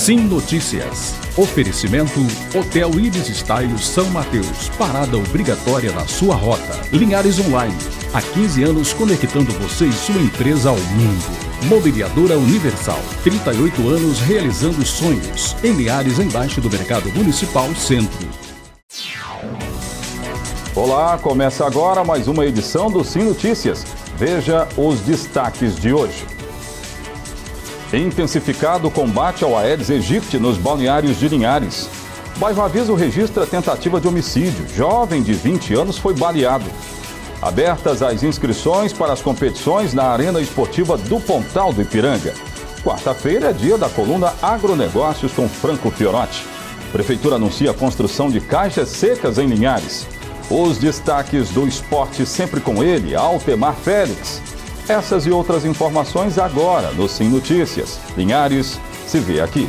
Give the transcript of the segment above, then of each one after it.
Sim Notícias. Oferecimento Hotel Ibis Style São Mateus. Parada obrigatória na sua rota. Linhares Online. Há 15 anos conectando você e sua empresa ao mundo. Mobiliadora Universal. 38 anos realizando sonhos. Em Linhares, embaixo do Mercado Municipal Centro. Olá, começa agora mais uma edição do Sim Notícias. Veja os destaques de hoje. Intensificado o combate ao Aedes aegypti nos balneários de Linhares. Bairro Aviso registra tentativa de homicídio. Jovem de 20 anos foi baleado. Abertas as inscrições para as competições na Arena Esportiva do Pontal do Ipiranga. Quarta-feira é dia da coluna Agronegócios com Franco Fiorotti. Prefeitura anuncia a construção de caixas secas em Linhares. Os destaques do esporte sempre com ele, Altemar Félix. Essas e outras informações agora no Sim Notícias. Linhares se vê aqui.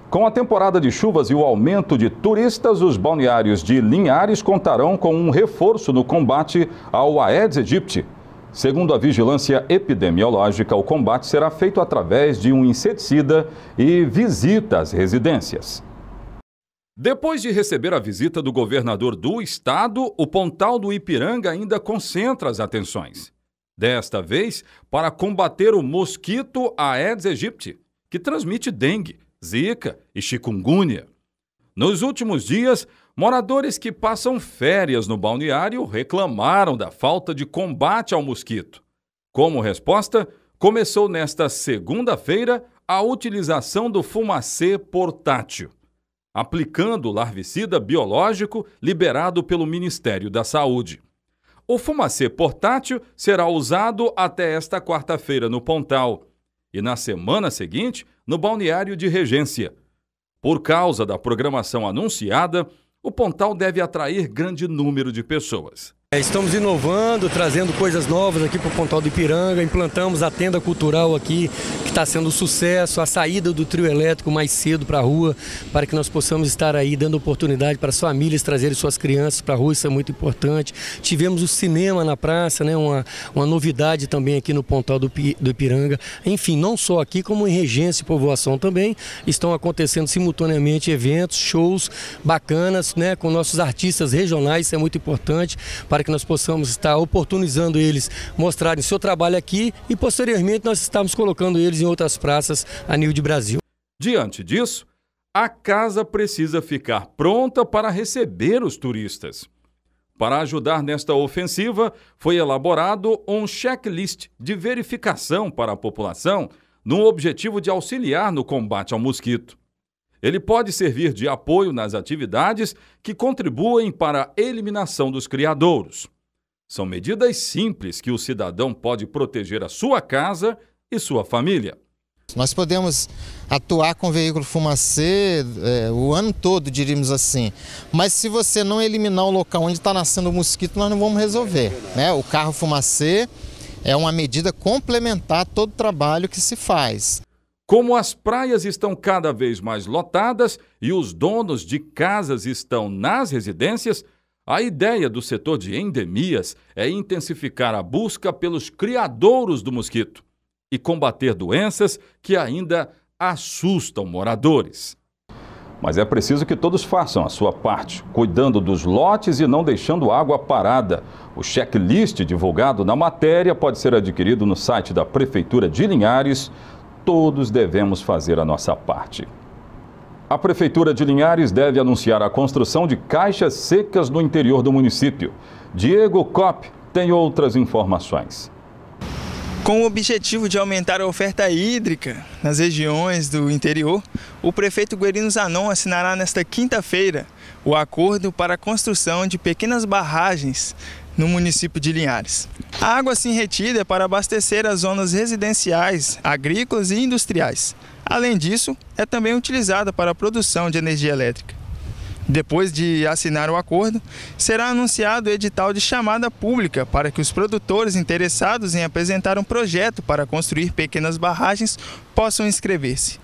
Com a temporada de chuvas e o aumento de turistas, os balneários de Linhares contarão com um reforço no combate ao Aedes aegypti. Segundo a Vigilância Epidemiológica, o combate será feito através de um inseticida e visita às residências. Depois de receber a visita do governador do estado, o Pontal do Ipiranga ainda concentra as atenções. Desta vez, para combater o mosquito Aedes aegypti, que transmite dengue, zika e chikungunya. Nos últimos dias, moradores que passam férias no balneário reclamaram da falta de combate ao mosquito. Como resposta, começou nesta segunda-feira a utilização do fumacê portátil, aplicando o larvicida biológico liberado pelo Ministério da Saúde. O fumacê portátil será usado até esta quarta-feira no Pontal e na semana seguinte no balneário de Regência. Por causa da programação anunciada, o Pontal deve atrair grande número de pessoas. Estamos inovando, trazendo coisas novas aqui para o Pontal do Ipiranga. Implantamos a tenda cultural aqui, que está sendo um sucesso. A saída do trio elétrico mais cedo para a rua, para que nós possamos estar aí dando oportunidade para as famílias trazerem suas crianças para a rua, isso é muito importante. Tivemos o cinema na praça, né? Uma novidade também aqui no Pontal do Ipiranga. Enfim, não só aqui, como em Regência e Povoação também, estão acontecendo simultaneamente eventos, shows bacanas, né? Com nossos artistas regionais, isso é muito importante, para que nós possamos estar oportunizando eles mostrarem seu trabalho aqui e posteriormente nós estamos colocando eles em outras praças a nível de Brasil. Diante disso, a casa precisa ficar pronta para receber os turistas. Para ajudar nesta ofensiva, foi elaborado um checklist de verificação para a população no objetivo de auxiliar no combate ao mosquito. Ele pode servir de apoio nas atividades que contribuem para a eliminação dos criadouros. São medidas simples que o cidadão pode proteger a sua casa e sua família. Nós podemos atuar com veículo fumacê o ano todo, diríamos assim. Mas se você não eliminar o local onde está nascendo o mosquito, nós não vamos resolver, né? O carro fumacê é uma medida complementar a todo o trabalho que se faz. Como as praias estão cada vez mais lotadas e os donos de casas estão nas residências, a ideia do setor de endemias é intensificar a busca pelos criadouros do mosquito e combater doenças que ainda assustam moradores. Mas é preciso que todos façam a sua parte, cuidando dos lotes e não deixando água parada. O checklist divulgado na matéria pode ser adquirido no site da Prefeitura de Linhares. Todos devemos fazer a nossa parte. A Prefeitura de Linhares deve anunciar a construção de caixas secas no interior do município. Diego Kopp tem outras informações. Com o objetivo de aumentar a oferta hídrica nas regiões do interior, o prefeito Guerino Zanon assinará nesta quinta-feira o acordo para a construção de pequenas barragens no município de Linhares. A água assim retida é para abastecer as zonas residenciais, agrícolas e industriais. Além disso, é também utilizada para a produção de energia elétrica. Depois de assinar o acordo, será anunciado o edital de chamada pública para que os produtores interessados em apresentar um projeto para construir pequenas barragens possam inscrever-se.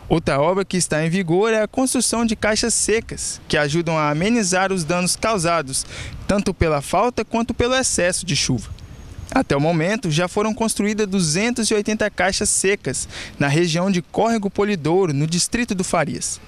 Outra obra que está em vigor é a construção de caixas secas, que ajudam a amenizar os danos causados, tanto pela falta quanto pelo excesso de chuva. Até o momento, já foram construídas 280 caixas secas na região de Córrego Polidouro, no distrito do Farias.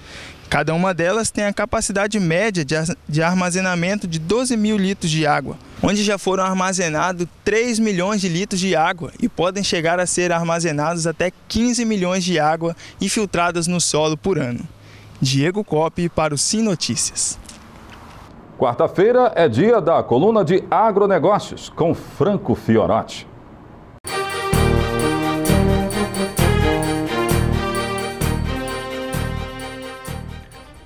Cada uma delas tem a capacidade média de armazenamento de 12 mil litros de água, onde já foram armazenados 3 milhões de litros de água e podem chegar a ser armazenados até 15 milhões de água infiltradas no solo por ano. Diego Coppi para o Sim Notícias. Quarta-feira é dia da coluna de agronegócios com Franco Fiorotti.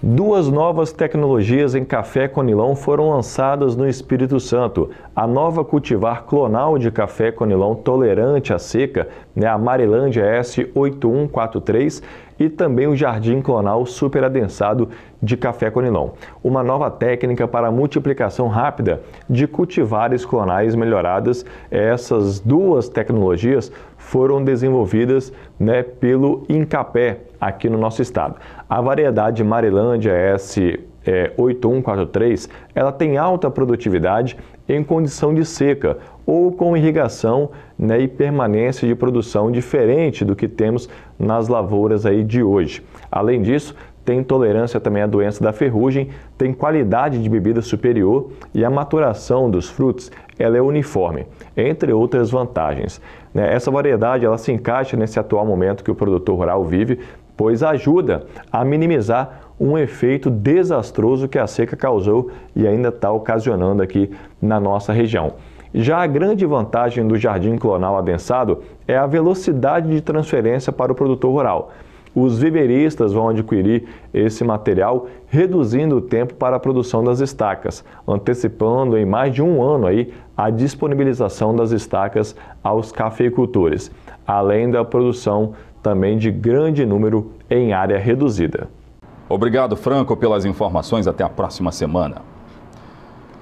Duas novas tecnologias em café conilon foram lançadas no Espírito Santo. A nova cultivar clonal de café conilon tolerante à seca, a Marilândia S8143, e também o Jardim Clonal super adensado de café conilon. Uma nova técnica para a multiplicação rápida de cultivares clonais melhoradas. Essas duas tecnologias foram desenvolvidas pelo Incapé aqui no nosso estado. A variedade Marilândia S8143, ela tem alta produtividade em condição de seca ou com irrigação e permanência de produção diferente do que temos nas lavouras aí de hoje. Além disso, tem tolerância também à doença da ferrugem, tem qualidade de bebida superior e a maturação dos frutos ela é uniforme, entre outras vantagens. Essa variedade ela se encaixa nesse atual momento que o produtor rural vive, pois ajuda a minimizar um efeito desastroso que a seca causou e ainda está ocasionando aqui na nossa região. Já a grande vantagem do jardim clonal adensado é a velocidade de transferência para o produtor rural. Os viveristas vão adquirir esse material, reduzindo o tempo para a produção das estacas, antecipando em mais de um ano aí a disponibilização das estacas aos cafeicultores, além da produção também de grande número em área reduzida. Obrigado, Franco, pelas informações. Até a próxima semana.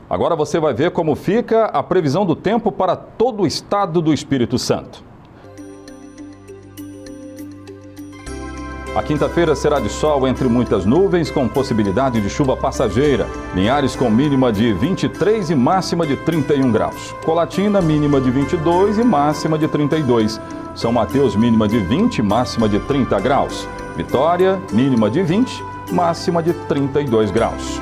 Agora você vai ver como fica a previsão do tempo para todo o estado do Espírito Santo. A quinta-feira será de sol entre muitas nuvens, com possibilidade de chuva passageira. Linhares com mínima de 23 e máxima de 31 graus. Colatina, mínima de 22 e máxima de 32. São Mateus, mínima de 20 e máxima de 30 graus. Vitória, mínima de 20, máxima de 32 graus.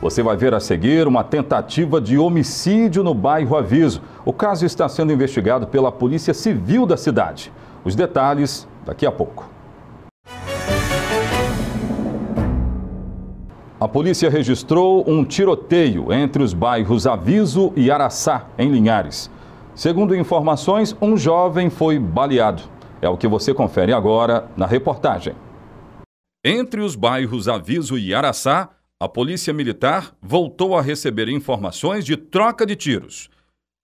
Você vai ver a seguir uma tentativa de homicídio no bairro Aviso. O caso está sendo investigado pela Polícia Civil da cidade. Os detalhes daqui a pouco. A polícia registrou um tiroteio entre os bairros Aviso e Araçá, em Linhares. Segundo informações, um jovem foi baleado. É o que você confere agora na reportagem. Entre os bairros Aviso e Araçá, a Polícia Militar voltou a receber informações de troca de tiros.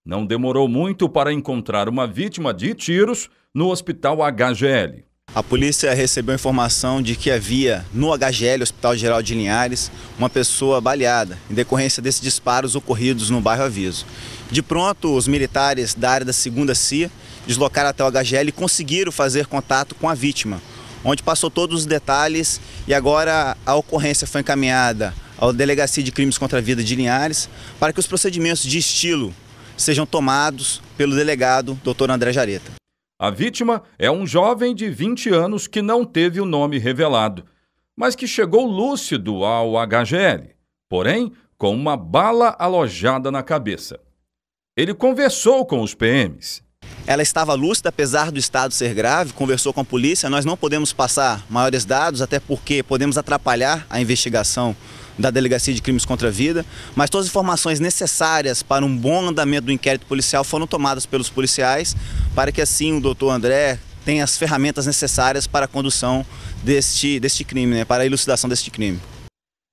Não demorou muito para encontrar uma vítima de tiros no Hospital HGL. A polícia recebeu informação de que havia no HGL, Hospital Geral de Linhares, uma pessoa baleada, em decorrência desses disparos ocorridos no bairro Aviso. De pronto, os militares da área da 2ª CIA deslocaram até o HGL e conseguiram fazer contato com a vítima, onde passou todos os detalhes e agora a ocorrência foi encaminhada à Delegacia de Crimes contra a Vida de Linhares para que os procedimentos de estilo sejam tomados pelo delegado Dr. André Jareta. A vítima é um jovem de 20 anos que não teve o nome revelado, mas que chegou lúcido ao HGL, porém com uma bala alojada na cabeça. Ele conversou com os PMs. Ela estava lúcida, apesar do estado ser grave, conversou com a polícia. Nós não podemos passar maiores dados, até porque podemos atrapalhar a investigação da Delegacia de Crimes contra a Vida, mas todas as informações necessárias para um bom andamento do inquérito policial foram tomadas pelos policiais, para que assim o doutor André tenha as ferramentas necessárias para a condução deste crime, para a elucidação deste crime.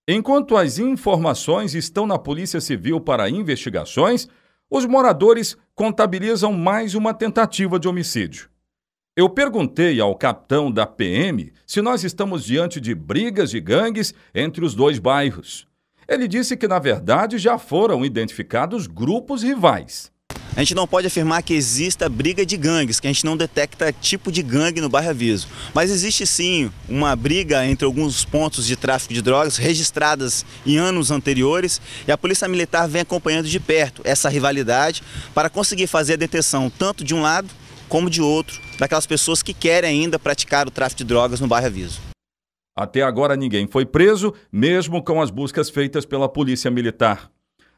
Enquanto as informações estão na Polícia Civil para investigações, os moradores contabilizam mais uma tentativa de homicídio. Eu perguntei ao capitão da PM se nós estamos diante de brigas de gangues entre os dois bairros. Ele disse que, na verdade, já foram identificados grupos rivais. A gente não pode afirmar que exista briga de gangues, que a gente não detecta tipo de gangue no bairro Aviso. Mas existe sim uma briga entre alguns pontos de tráfico de drogas registradas em anos anteriores e a Polícia Militar vem acompanhando de perto essa rivalidade para conseguir fazer a detenção tanto de um lado como de outro, daquelas pessoas que querem ainda praticar o tráfico de drogas no bairro Aviso. Até agora ninguém foi preso, mesmo com as buscas feitas pela Polícia Militar.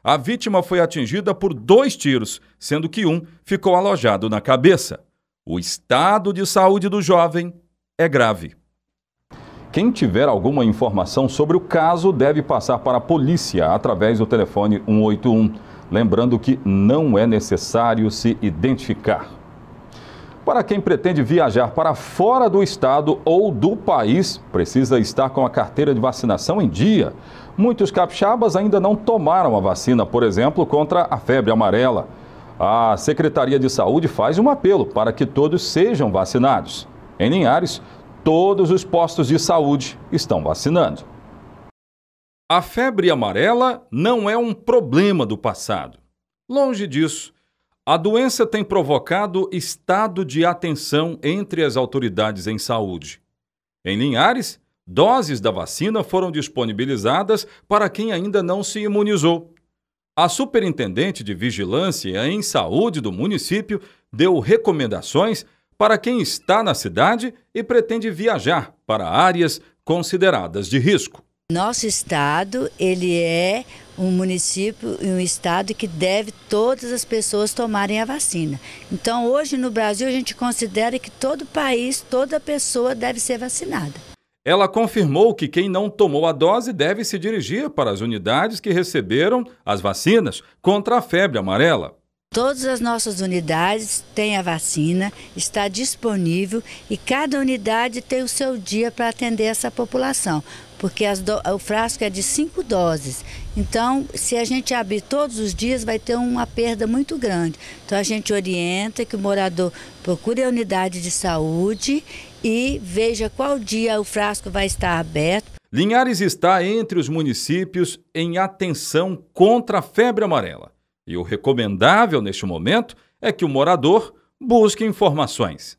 A vítima foi atingida por 2 tiros, sendo que um ficou alojado na cabeça. O estado de saúde do jovem é grave. Quem tiver alguma informação sobre o caso deve passar para a polícia através do telefone 181. Lembrando que não é necessário se identificar. Para quem pretende viajar para fora do estado ou do país, precisa estar com a carteira de vacinação em dia. Muitos capixabas ainda não tomaram a vacina, por exemplo, contra a febre amarela. A Secretaria de Saúde faz um apelo para que todos sejam vacinados. Em Linhares, todos os postos de saúde estão vacinando. A febre amarela não é um problema do passado. Longe disso. A doença tem provocado estado de atenção entre as autoridades em saúde. Em Linhares, doses da vacina foram disponibilizadas para quem ainda não se imunizou. A superintendente de Vigilância em Saúde do município deu recomendações para quem está na cidade e pretende viajar para áreas consideradas de risco. Nosso estado, ele é um município e um estado que deve todas as pessoas tomarem a vacina. Então, hoje no Brasil, a gente considera que todo país, toda pessoa deve ser vacinada. Ela confirmou que quem não tomou a dose deve se dirigir para as unidades que receberam as vacinas contra a febre amarela. Todas as nossas unidades têm a vacina, está disponível e cada unidade tem o seu dia para atender essa população, porque o frasco é de 5 doses. Então, se a gente abrir todos os dias, vai ter uma perda muito grande. Então, a gente orienta que o morador procure a unidade de saúde e veja qual dia o frasco vai estar aberto. Linhares está entre os municípios em atenção contra a febre amarela. E o recomendável neste momento é que o morador busque informações.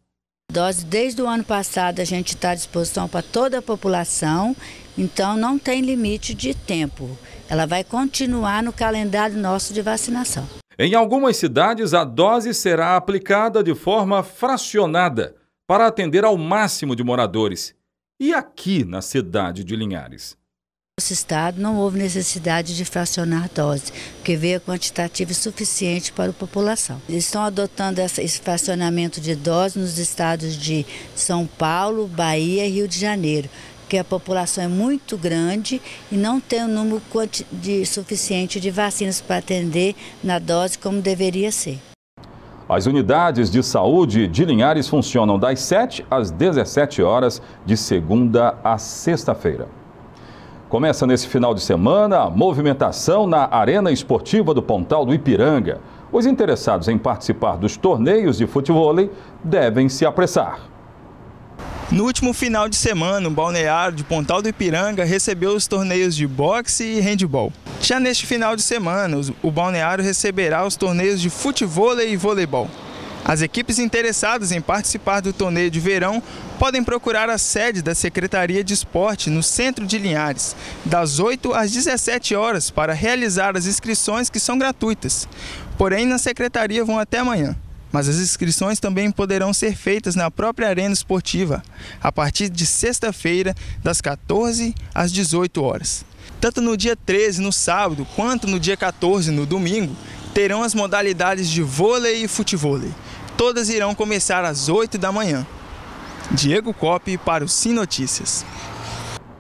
Dose desde o ano passado a gente está à disposição para toda a população, então não tem limite de tempo. Ela vai continuar no calendário nosso de vacinação. Em algumas cidades, a dose será aplicada de forma fracionada para atender ao máximo de moradores. E aqui na cidade de Linhares? Nosso estado não houve necessidade de fracionar dose, porque veio quantitativo suficiente para a população. Eles estão adotando esse fracionamento de doses nos estados de São Paulo, Bahia e Rio de Janeiro, porque a população é muito grande e não tem um número suficiente de vacinas para atender na dose como deveria ser. As unidades de saúde de Linhares funcionam das 7 às 17 horas, de segunda a sexta-feira. Começa nesse final de semana a movimentação na Arena Esportiva do Pontal do Ipiranga. Os interessados em participar dos torneios de futevôlei devem se apressar. No último final de semana, o balneário de Pontal do Ipiranga recebeu os torneios de boxe e handebol. Já neste final de semana, o balneário receberá os torneios de futevôlei e voleibol. As equipes interessadas em participar do torneio de verão podem procurar a sede da Secretaria de Esporte no centro de Linhares, das 8 às 17 horas, para realizar as inscrições que são gratuitas. Porém, na Secretaria vão até amanhã. Mas as inscrições também poderão ser feitas na própria Arena Esportiva, a partir de sexta-feira, das 14 às 18 horas. Tanto no dia 13, no sábado, quanto no dia 14, no domingo, terão as modalidades de vôlei e futevôlei. Todas irão começar às 8 da manhã. Diego Coppi para o Sim Notícias.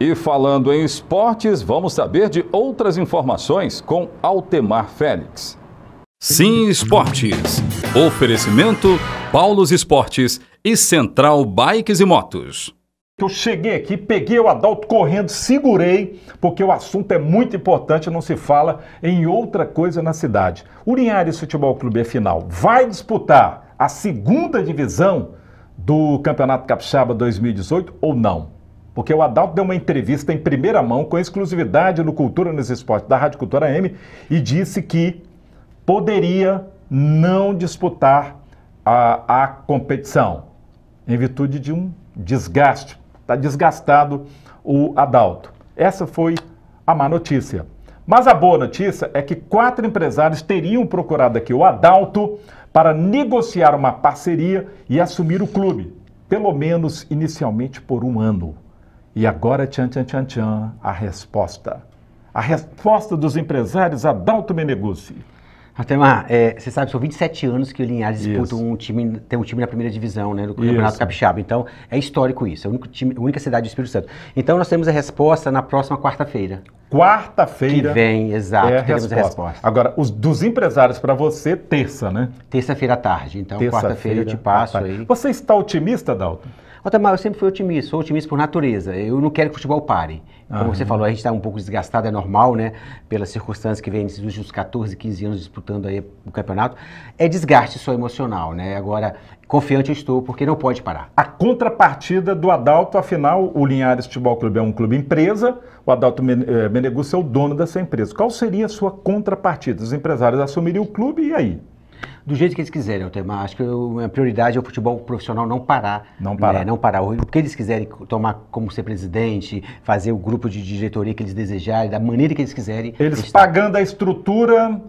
E falando em esportes, vamos saber de outras informações com Altemar Félix. Sim Esportes. Oferecimento Paulos Esportes e Central Bikes e Motos. Eu cheguei aqui, peguei o Adalto correndo, segurei, porque o assunto é muito importante, não se fala em outra coisa na cidade. O Linhares Futebol Clube, afinal, vai disputar a segunda divisão do Campeonato Capixaba 2018 ou não? Porque o Adalto deu uma entrevista em primeira mão, com exclusividade no Cultura nos Esportes da Rádio Cultura AM, e disse que poderia não disputar a competição, em virtude de um desgaste. Está desgastado o Adalto. Essa foi a má notícia. Mas a boa notícia é que 4 empresários teriam procurado aqui o Adalto para negociar uma parceria e assumir o clube, pelo menos inicialmente por 1 ano. E agora, tchan, tchan, tchan, tchan, a resposta. A resposta dos empresários Adalto Meneguzzi. Altemar, você sabe, são 27 anos que o Linhares disputa tem um time na primeira divisão, né, do Campeonato Capixaba. Então, é histórico isso, é a única cidade do Espírito Santo. Então, nós temos a resposta na próxima quarta-feira. Quarta-feira. Que vem, exato, teremos a resposta. Agora, dos empresários para você, terça, né? Terça-feira à tarde. Então, quarta-feira eu te passo aí. Você está otimista, Adalto? Altemar, eu sempre fui otimista, sou otimista por natureza. Eu não quero que o futebol pare. Como você falou, a gente está um pouco desgastado, é normal, né? Pelas circunstâncias que vem nesses últimos 14, 15 anos disputando aí o campeonato. É desgaste só emocional, né? Agora, confiante eu estou, porque não pode parar. A contrapartida do Adalto, afinal, o Linhares Futebol Clube é um clube empresa, o Adalto Meneguzzi é o dono dessa empresa. Qual seria a sua contrapartida? Os empresários assumiriam o clube e aí? Do jeito que eles quiserem, Altemar. Acho que a prioridade é o futebol profissional não parar. Não parar. Né? Não parar. O que eles quiserem tomar como ser presidente, fazer o grupo de diretoria que eles desejarem, da maneira que eles quiserem. Eles pagando a estrutura,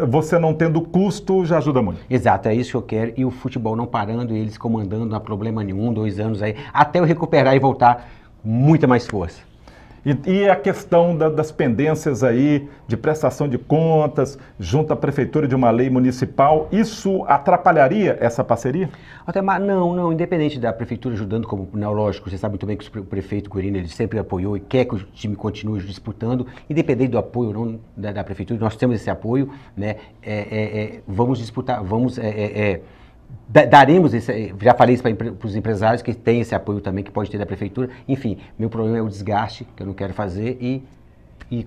você não tendo custo, já ajuda muito. Exato, é isso que eu quero. E o futebol não parando, eles comandando, não há problema nenhum, 2 anos aí, até eu recuperar e voltar com muita mais força. E a questão das pendências aí, de prestação de contas, junto à prefeitura de uma lei municipal, isso atrapalharia essa parceria? Altemar, não, independente da prefeitura ajudando, como lógico, você sabe muito bem que o prefeito Guerino, ele sempre apoiou e quer que o time continue disputando, independente do apoio ou não da prefeitura, nós temos esse apoio, né, vamos disputar, daremos já falei isso para os empresários que têm esse apoio também, que pode ter da prefeitura. Enfim, meu problema é o desgaste, que eu não quero fazer, e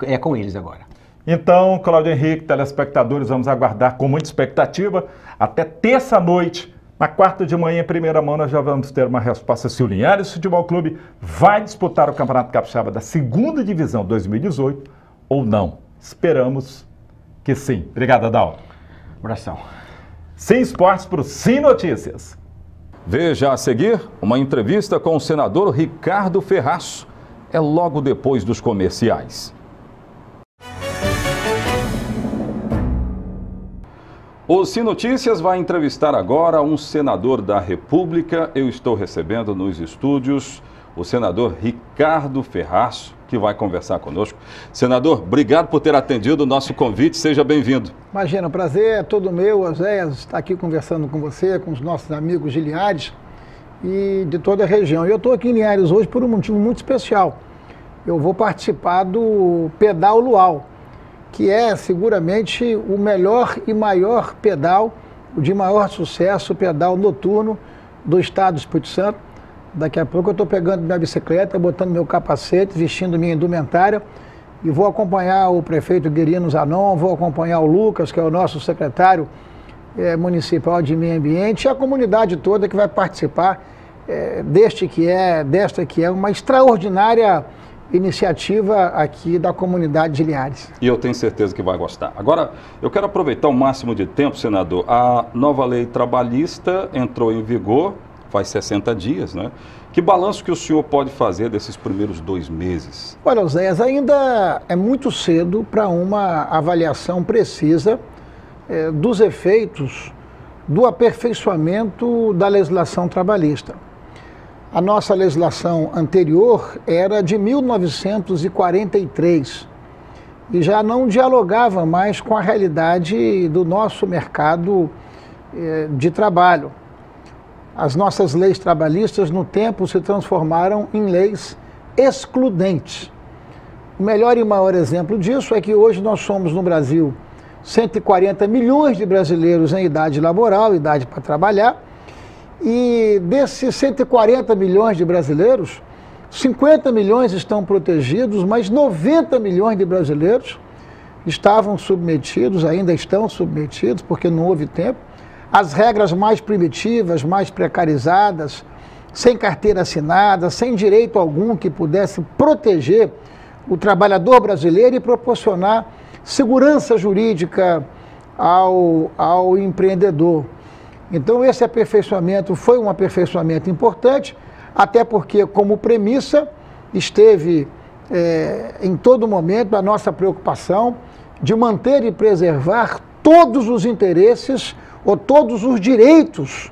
é com eles agora. Então, Cláudio Henrique, telespectadores, vamos aguardar com muita expectativa. Até terça-noite, na quarta de manhã, em primeira mão, nós já vamos ter uma resposta se o Linhares Futebol Clube vai disputar o Campeonato Capixaba da 2ª Divisão 2018 ou não. Esperamos que sim. Obrigado, Adalto. Abração. Sem Esportes para o Sem Notícias. Veja a seguir uma entrevista com o senador Ricardo Ferraz. É logo depois dos comerciais. O Sem Notícias vai entrevistar agora um senador da República. Eu estou recebendo nos estúdios o senador Ricardo Ferraz, que vai conversar conosco. Senador, obrigado por ter atendido o nosso convite. Seja bem-vindo. Imagina, o prazer é todo meu, Oséias, estar aqui conversando com você, com os nossos amigos de Linhares e de toda a região. Eu estou aqui em Linhares hoje por um motivo muito especial. Eu vou participar do Pedal Luau, que é seguramente o melhor e maior pedal, o de maior sucesso, o pedal noturno do estado do Espírito Santo. Daqui a pouco eu estou pegando minha bicicleta, botando meu capacete, vestindo minha indumentária e vou acompanhar o prefeito Guerino Zanon, vou acompanhar o Lucas, que é o nosso secretário municipal de meio ambiente, e a comunidade toda que vai participar desta que é uma extraordinária iniciativa aqui da comunidade de Linhares. E eu tenho certeza que vai gostar. Agora, eu quero aproveitar o máximo de tempo, senador. A nova lei trabalhista entrou em vigor faz 60 dias, né? Que balanço que o senhor pode fazer desses primeiros 2 meses? Olha, Oséias, ainda é muito cedo para uma avaliação precisa dos efeitos do aperfeiçoamento da legislação trabalhista. A nossa legislação anterior era de 1943 e já não dialogava mais com a realidade do nosso mercado de trabalho. As nossas leis trabalhistas, no tempo, se transformaram em leis excludentes. O melhor e maior exemplo disso é que hoje nós somos, no Brasil, 140 milhões de brasileiros em idade laboral, idade para trabalhar, e desses 140 milhões de brasileiros, 50 milhões estão protegidos, mas 90 milhões de brasileiros estavam submetidos, ainda estão submetidos, porque não houve tempo, as regras mais primitivas, mais precarizadas, sem carteira assinada, sem direito algum que pudesse proteger o trabalhador brasileiro e proporcionar segurança jurídica ao empreendedor. Então esse aperfeiçoamento foi um aperfeiçoamento importante, até porque como premissa esteve em todo momento a nossa preocupação de manter e preservar todos os interesses ou todos os direitos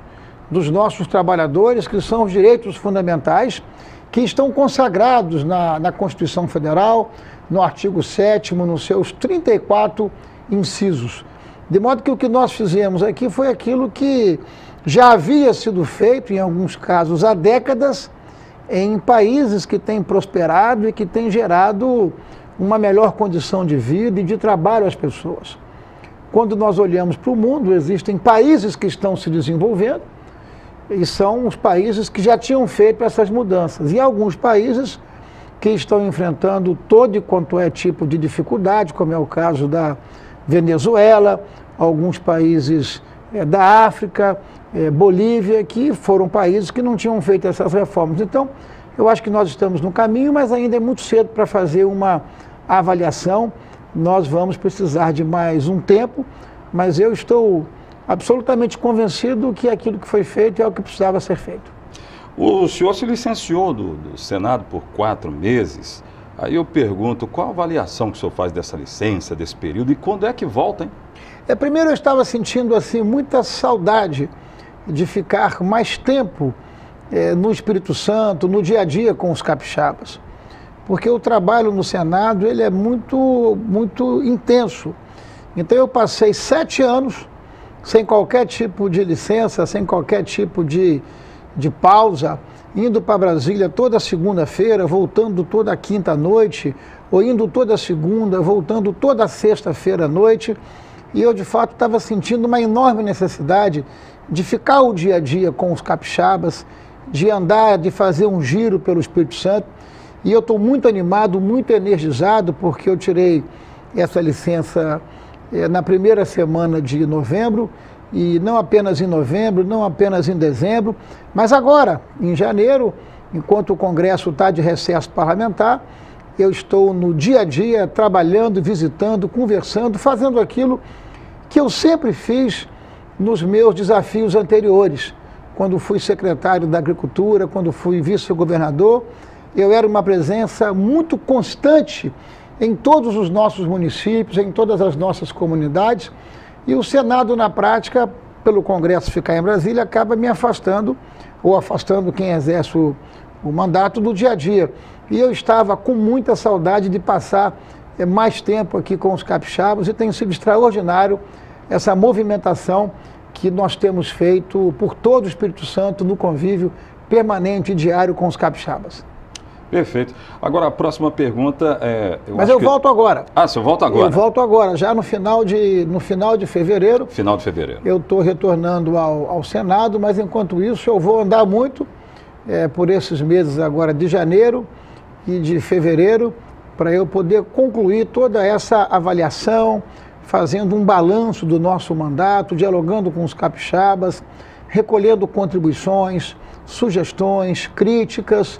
dos nossos trabalhadores, que são os direitos fundamentais, que estão consagrados na Constituição Federal, no artigo 7º, nos seus 34 incisos. De modo que o que nós fizemos aqui foi aquilo que já havia sido feito, em alguns casos há décadas, em países que têm prosperado e que têm gerado uma melhor condição de vida e de trabalho às pessoas. Quando nós olhamos para o mundo, existem países que estão se desenvolvendo e são os países que já tinham feito essas mudanças. E alguns países que estão enfrentando todo e quanto é tipo de dificuldade, como é o caso da Venezuela, alguns países da África, Bolívia, que foram países que não tinham feito essas reformas. Então, eu acho que nós estamos no caminho, mas ainda é muito cedo para fazer uma avaliação. Nós vamos precisar de mais um tempo, mas eu estou absolutamente convencido que aquilo que foi feito é o que precisava ser feito. O senhor se licenciou do Senado por 4 meses. Aí eu pergunto, qual a avaliação que o senhor faz dessa licença, desse período, e quando é que volta, hein? Primeiro eu estava sentindo assim muita saudade de ficar mais tempo no Espírito Santo, no dia a dia com os capixabas. Porque o trabalho no Senado ele é muito intenso. Então eu passei 7 anos sem qualquer tipo de licença, sem qualquer tipo de pausa, indo para Brasília toda segunda-feira, voltando toda quinta à noite, ou indo toda segunda, voltando toda sexta-feira à noite. E eu, de fato, estava sentindo uma enorme necessidade de ficar o dia a dia com os capixabas, de andar, de fazer um giro pelo Espírito Santo. E eu estou muito animado, muito energizado, porque eu tirei essa licença na primeira semana de novembro, e não apenas em novembro, não apenas em dezembro, mas agora, em janeiro, enquanto o Congresso está de recesso parlamentar, eu estou no dia a dia trabalhando, visitando, conversando, fazendo aquilo que eu sempre fiz nos meus desafios anteriores. Quando fui secretário da Agricultura, quando fui vice-governador, eu era uma presença muito constante em todos os nossos municípios, em todas as nossas comunidades, e o Senado, na prática, pelo Congresso ficar em Brasília, acaba me afastando, ou afastando quem exerce o mandato do dia a dia. E eu estava com muita saudade de passar mais tempo aqui com os capixabas, e tem sido extraordinário essa movimentação que nós temos feito por todo o Espírito Santo no convívio permanente e diário com os capixabas. Perfeito. Agora, a próxima pergunta é... Mas eu volto agora. Ah, você volta agora? Eu volto agora, já no final de fevereiro. Final de fevereiro. Eu estou retornando ao Senado, mas enquanto isso eu vou andar muito por esses meses agora de janeiro e de fevereiro, para eu poder concluir toda essa avaliação, fazendo um balanço do nosso mandato, dialogando com os capixabas, recolhendo contribuições, sugestões, críticas.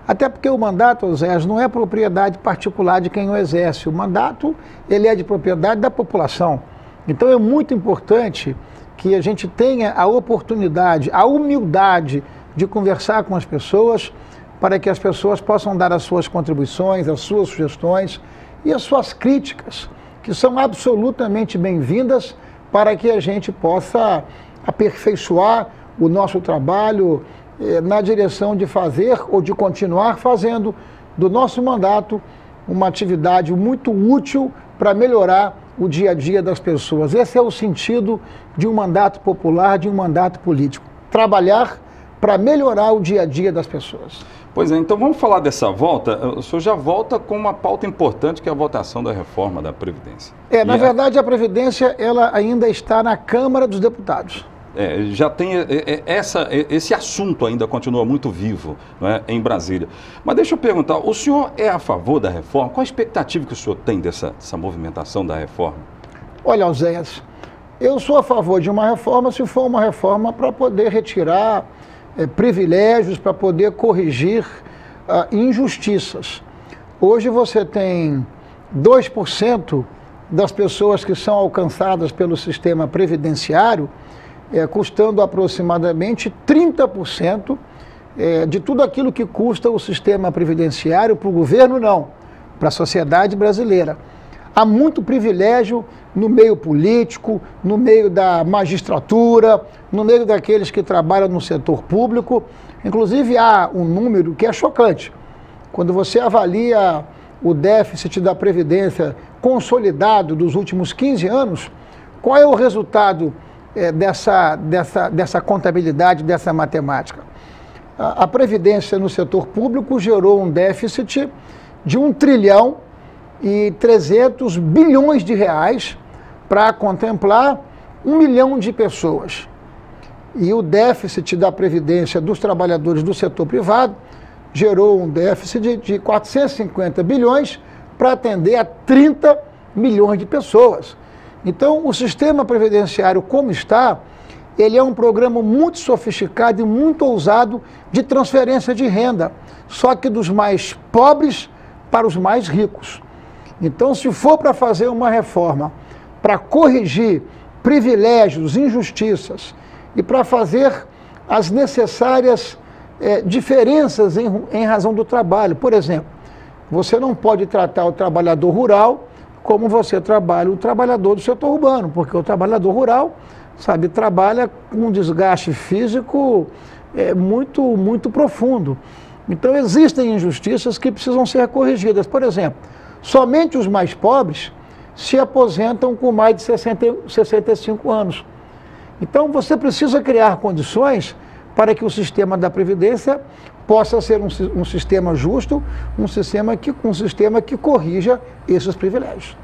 Até porque o mandato, Oséias, não é propriedade particular de quem o exerce. O mandato, ele é de propriedade da população. Então é muito importante que a gente tenha a oportunidade, a humildade de conversar com as pessoas, para que as pessoas possam dar as suas contribuições, as suas sugestões e as suas críticas, que são absolutamente bem-vindas para que a gente possa aperfeiçoar o nosso trabalho na direção de fazer ou de continuar fazendo do nosso mandato uma atividade muito útil para melhorar o dia a dia das pessoas. Esse é o sentido de um mandato popular, de um mandato político. Trabalhar para melhorar o dia a dia das pessoas. Pois é, então vamos falar dessa volta. O senhor já volta com uma pauta importante, que é a votação da reforma da Previdência. Na verdade, a Previdência ela ainda está na Câmara dos Deputados. Já tem esse assunto ainda continua muito vivo, não é, em Brasília. Mas deixa eu perguntar, o senhor é a favor da reforma? Qual a expectativa que o senhor tem dessa movimentação da reforma? Olha, Oséias, eu sou a favor de uma reforma se for uma reforma para poder retirar privilégios, para poder corrigir injustiças. Hoje você tem 2% das pessoas que são alcançadas pelo sistema previdenciário, custando aproximadamente 30% de tudo aquilo que custa o sistema previdenciário para o governo, não, para a sociedade brasileira. Há muito privilégio no meio político, no meio da magistratura, no meio daqueles que trabalham no setor público. Inclusive, há um número que é chocante. Quando você avalia o déficit da Previdência consolidado dos últimos 15 anos, qual é o resultado dessa contabilidade, dessa matemática? A Previdência no setor público gerou um déficit de 1,3 trilhão de reais para contemplar 1 milhão de pessoas. E o déficit da Previdência dos trabalhadores do setor privado gerou um déficit de 450 bilhões para atender a 30 milhões de pessoas. Então, o sistema previdenciário como está, ele é um programa muito sofisticado e muito ousado de transferência de renda, só que dos mais pobres para os mais ricos. Então, se for para fazer uma reforma, para corrigir privilégios, injustiças e para fazer as necessárias diferenças em razão do trabalho. Por exemplo, você não pode tratar o trabalhador rural como você trabalha o trabalhador do setor urbano, porque o trabalhador rural, trabalha com um desgaste físico muito profundo. Então, existem injustiças que precisam ser corrigidas. Por exemplo, somente os mais pobres se aposentam com mais de 65 anos. Então, você precisa criar condições para que o sistema da Previdência possa ser um sistema justo, um sistema que corrija esses privilégios.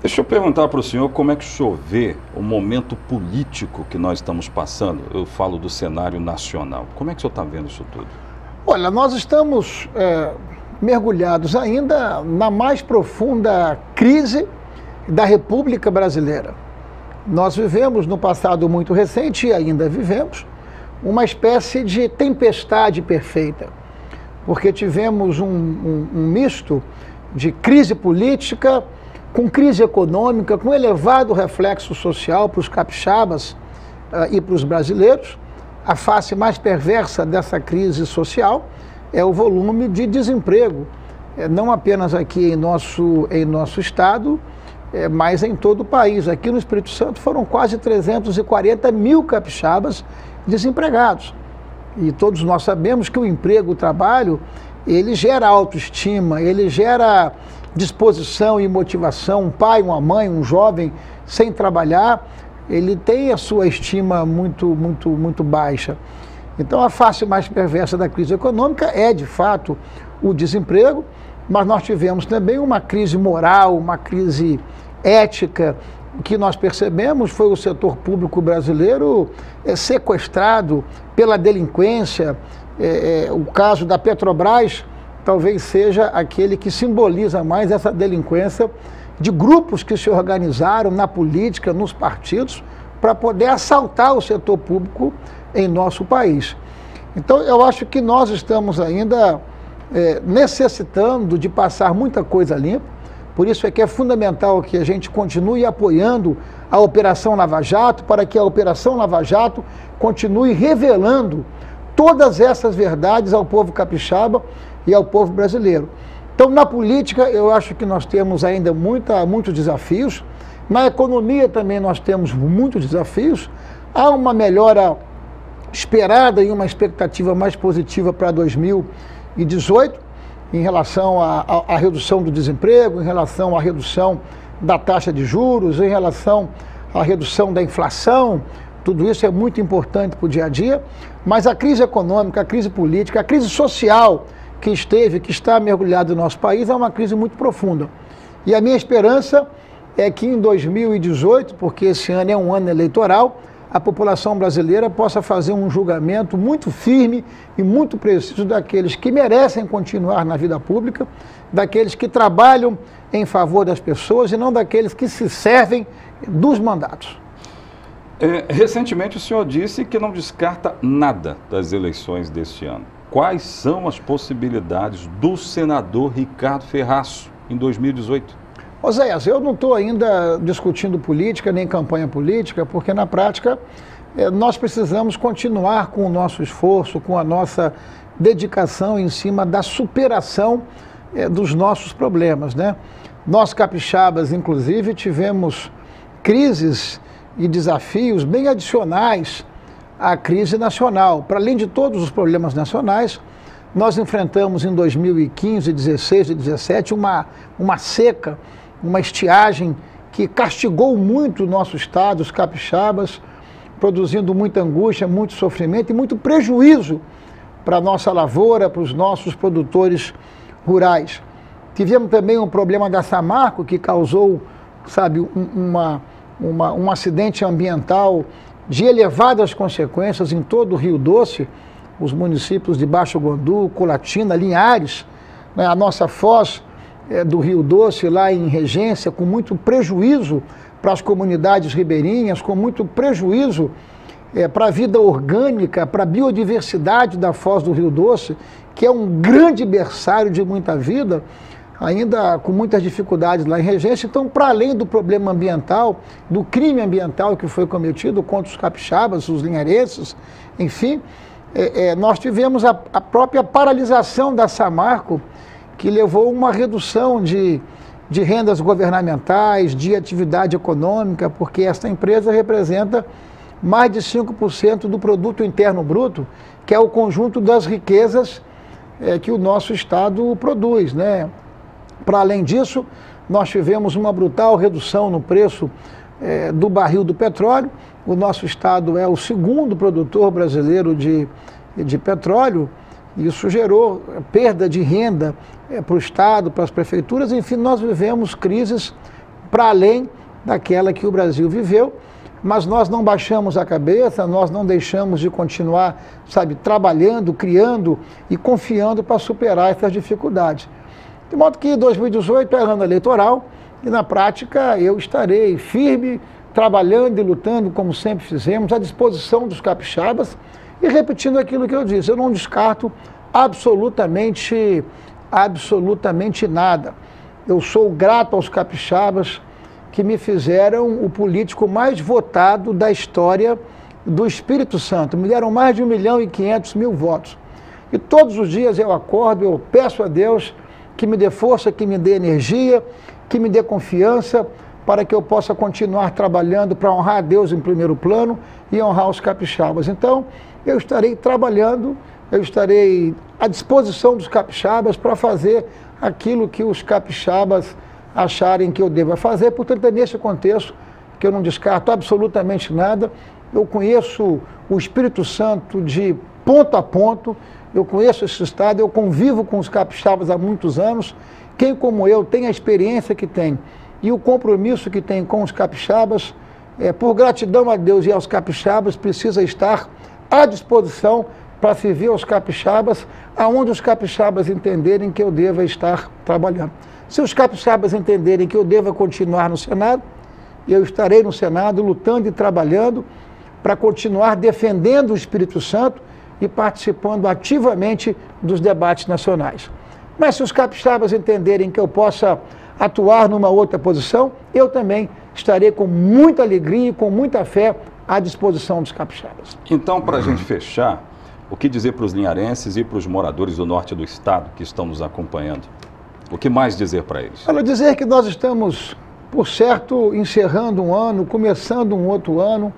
Deixa eu perguntar para o senhor como é que o senhor vê o momento político que nós estamos passando. Eu falo do cenário nacional. Como é que o senhor está vendo isso tudo? Olha, nós estamos mergulhados ainda na mais profunda crise da República Brasileira. Nós vivemos no passado muito recente e ainda vivemos uma espécie de tempestade perfeita, porque tivemos um misto de crise política com crise econômica, com elevado reflexo social para os capixabas e para os brasileiros. A face mais perversa dessa crise social é o volume de desemprego, não apenas aqui em nosso estado, mas em todo o país. Aqui no Espírito Santo foram quase 340 mil capixabas desempregados. E todos nós sabemos que o emprego, o trabalho, ele gera autoestima, ele gera disposição e motivação. Um pai, uma mãe, um jovem sem trabalhar, ele tem a sua estima muito baixa. Então, a face mais perversa da crise econômica é, de fato, o desemprego, mas nós tivemos também uma crise moral, uma crise ética. O que nós percebemos foi o setor público brasileiro sequestrado pela delinquência. O caso da Petrobras talvez seja aquele que simboliza mais essa delinquência de grupos que se organizaram na política, nos partidos, para poder assaltar o setor público em nosso país. Então, eu acho que nós estamos ainda necessitando de passar muita coisa limpa. Por isso é que é fundamental que a gente continue apoiando a Operação Lava Jato, para que a Operação Lava Jato continue revelando todas essas verdades ao povo capixaba e ao povo brasileiro. Então, na política, eu acho que nós temos ainda muitos desafios. Na economia também nós temos muitos desafios. Há uma melhora esperada e uma expectativa mais positiva para 2018, em relação à redução do desemprego, em relação à redução da taxa de juros, em relação à redução da inflação. Tudo isso é muito importante para o dia a dia, mas a crise econômica, a crise política, a crise social que está mergulhada no nosso país é uma crise muito profunda. E a minha esperança é que em 2018, porque esse ano é um ano eleitoral, a população brasileira possa fazer um julgamento muito firme e muito preciso daqueles que merecem continuar na vida pública, daqueles que trabalham em favor das pessoas e não daqueles que se servem dos mandatos. Recentemente o senhor disse que não descarta nada das eleições deste ano. Quais são as possibilidades do senador Ricardo Ferraço em 2018? Oséias, eu não estou ainda discutindo política, nem campanha política, porque na prática nós precisamos continuar com o nosso esforço, com a nossa dedicação em cima da superação dos nossos problemas, né? Nós capixabas, inclusive, tivemos crises e desafios bem adicionais à crise nacional. Para além de todos os problemas nacionais, nós enfrentamos em 2015, 16 e 17 uma seca, uma estiagem que castigou muito o nosso estado, os capixabas, produzindo muita angústia, muito sofrimento e muito prejuízo para a nossa lavoura, para os nossos produtores rurais. Tivemos também um problema da Samarco, que causou, sabe, um acidente ambiental de elevadas consequências em todo o Rio Doce, os municípios de Baixo Guandu, Colatina, Linhares, né, a nossa foz do Rio Doce, lá em Regência, com muito prejuízo para as comunidades ribeirinhas, com muito prejuízo para a vida orgânica, para a biodiversidade da foz do Rio Doce, que é um grande berçário de muita vida, ainda com muitas dificuldades lá em Regência. Então, para além do problema ambiental, do crime ambiental que foi cometido contra os capixabas, os linharenses, enfim, nós tivemos a própria paralisação da Samarco, que levou a uma redução de rendas governamentais, de atividade econômica, porque esta empresa representa mais de 5% do produto interno bruto, que é o conjunto das riquezas que o nosso estado produz, né? Para além disso, nós tivemos uma brutal redução no preço do barril do petróleo. O nosso estado é o segundo produtor brasileiro de petróleo. Isso gerou perda de renda para o estado, para as prefeituras. Enfim, nós vivemos crises para além daquela que o Brasil viveu, mas nós não baixamos a cabeça, nós não deixamos de continuar, sabe, trabalhando, criando e confiando para superar essas dificuldades. De modo que 2018 é ano eleitoral e, na prática, eu estarei firme, trabalhando e lutando, como sempre fizemos, à disposição dos capixabas e repetindo aquilo que eu disse. Eu não descarto absolutamente nada. Eu sou grato aos capixabas que me fizeram o político mais votado da história do Espírito Santo. Me deram mais de 1.500.000 votos. E todos os dias eu acordo, eu peço a Deus que me dê força, que me dê energia, que me dê confiança, para que eu possa continuar trabalhando para honrar a Deus em primeiro plano e honrar os capixabas. Então, eu estarei trabalhando, eu estarei à disposição dos capixabas para fazer aquilo que os capixabas acharem que eu deva fazer. Portanto, é nesse contexto que eu não descarto absolutamente nada. Eu conheço o Espírito Santo de ponto a ponto, eu conheço esse estado, eu convivo com os capixabas há muitos anos. Quem como eu tem a experiência que tem e o compromisso que tem com os capixabas, por gratidão a Deus e aos capixabas, precisa estar à disposição para servir aos capixabas, aonde os capixabas entenderem que eu deva estar trabalhando. Se os capixabas entenderem que eu deva continuar no Senado, eu estarei no Senado lutando e trabalhando para continuar defendendo o Espírito Santo e participando ativamente dos debates nacionais. Mas se os capixabas entenderem que eu possa atuar numa outra posição, eu também estarei com muita alegria e com muita fé à disposição dos capixabas. Então, para a gente fechar, o que dizer para os linharenses e para os moradores do norte do estado que estão nos acompanhando? O que mais dizer para eles? Olha, dizer que nós estamos, por certo, encerrando um ano, começando um outro ano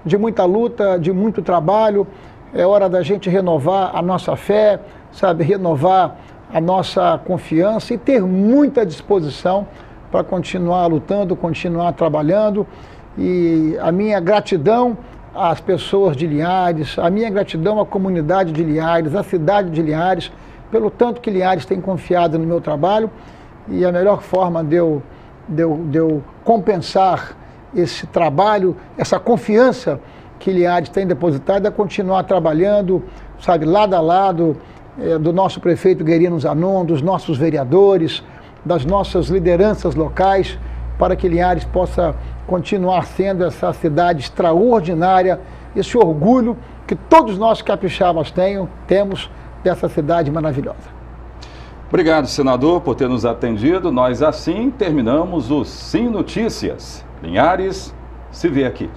de muita luta, de muito trabalho. É hora da gente renovar a nossa fé, sabe, renovar a nossa confiança e ter muita disposição para continuar lutando, continuar trabalhando. E a minha gratidão às pessoas de Linhares, a minha gratidão à comunidade de Linhares, à cidade de Linhares, pelo tanto que Linhares tem confiado no meu trabalho. E a melhor forma de eu compensar esse trabalho, essa confiança que Linhares tem depositado, é continuar trabalhando, sabe, lado a lado do nosso prefeito Guerino Zanon, dos nossos vereadores, das nossas lideranças locais, para que Linhares possa continuar sendo essa cidade extraordinária, esse orgulho que todos nós capixabas temos dessa cidade maravilhosa. Obrigado, senador, por ter nos atendido. Nós assim terminamos o Sim Notícias. Linhares se vê aqui.